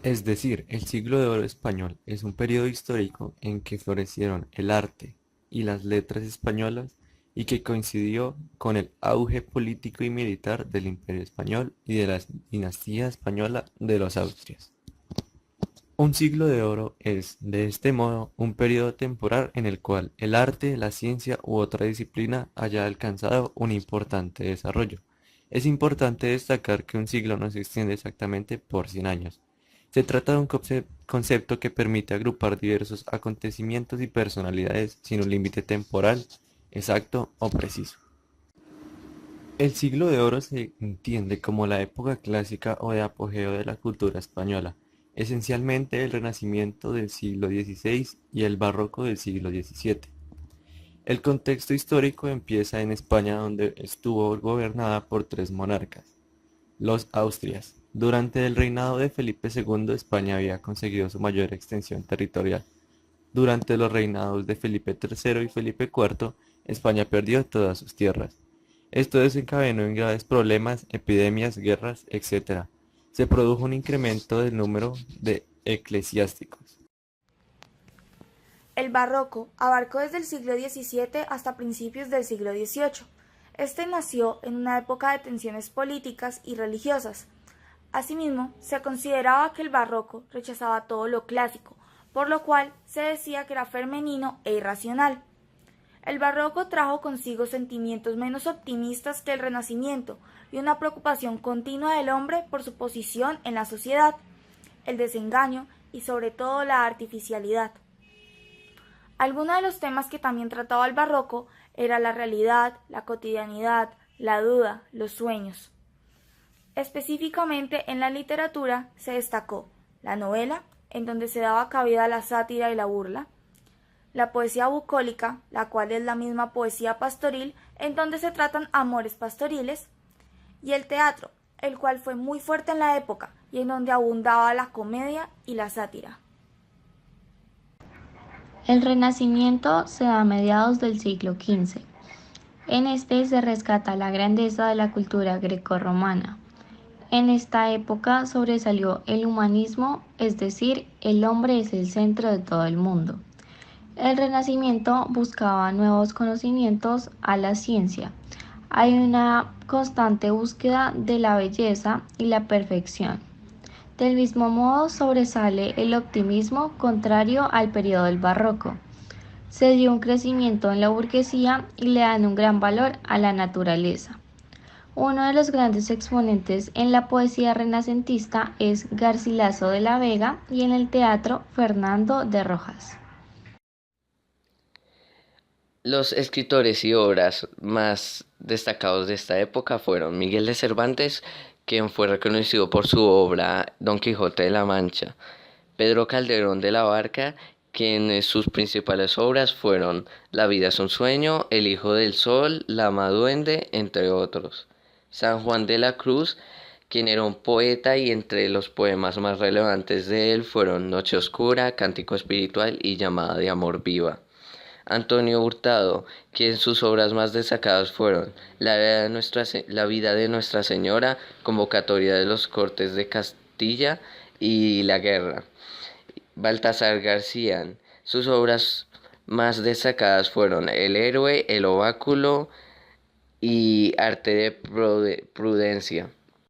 Es decir, el siglo de oro español es un periodo histórico en que florecieron el arte y las letras españolas y que coincidió con el auge político y militar del Imperio Español y de la dinastía española de los Austrias. Un siglo de oro es, de este modo, un periodo temporal en el cual el arte, la ciencia u otra disciplina haya alcanzado un importante desarrollo. Es importante destacar que un siglo no se extiende exactamente por 100 años. Se trata de un concepto que permite agrupar diversos acontecimientos y personalidades sin un límite temporal exacto o preciso. El siglo de oro se entiende como la época clásica o de apogeo de la cultura española, esencialmente el Renacimiento del siglo XVI y el Barroco del siglo XVII. El contexto histórico empieza en España, donde estuvo gobernada por tres monarcas, los Austrias. Durante el reinado de Felipe II, España había conseguido su mayor extensión territorial. Durante los reinados de Felipe III y Felipe IV, España perdió todas sus tierras. Esto desencadenó en graves problemas, epidemias, guerras, etc. Se produjo un incremento del número de eclesiásticos. El barroco abarcó desde el siglo XVII hasta principios del siglo XVIII. Este nació en una época de tensiones políticas y religiosas. Asimismo, se consideraba que el barroco rechazaba todo lo clásico, por lo cual se decía que era femenino e irracional. El barroco trajo consigo sentimientos menos optimistas que el Renacimiento y una preocupación continua del hombre por su posición en la sociedad, el desengaño y sobre todo la artificialidad. Algunos de los temas que también trataba el barroco era la realidad, la cotidianidad, la duda, los sueños. Específicamente en la literatura se destacó la novela, en donde se daba cabida a la sátira y la burla, la poesía bucólica, la cual es la misma poesía pastoril, en donde se tratan amores pastoriles, y el teatro, el cual fue muy fuerte en la época y en donde abundaba la comedia y la sátira. El Renacimiento se da a mediados del siglo XV. En este se rescata la grandeza de la cultura grecorromana. En esta época sobresalió el humanismo, es decir, el hombre es el centro de todo el mundo. El Renacimiento buscaba nuevos conocimientos a la ciencia. Hay una constante búsqueda de la belleza y la perfección. Del mismo modo sobresale el optimismo contrario al periodo del barroco. Se dio un crecimiento en la burguesía y le dan un gran valor a la naturaleza. Uno de los grandes exponentes en la poesía renacentista es Garcilaso de la Vega y en el teatro Fernando de Rojas. Los escritores y obras más destacados de esta época fueron Miguel de Cervantes, quien fue reconocido por su obra Don Quijote de la Mancha, Pedro Calderón de la Barca, quienes sus principales obras fueron La vida es un sueño, El hijo del sol, La ama duende, entre otros. San Juan de la Cruz, quien era un poeta y entre los poemas más relevantes de él fueron Noche oscura, Cántico espiritual y Llamada de amor viva. Antonio Hurtado, quien sus obras más destacadas fueron La vida de Nuestra Señora, Convocatoria de los Cortes de Castilla y La Guerra. Baltasar García, sus obras más destacadas fueron El héroe, El obáculo y Arte de Prudencia.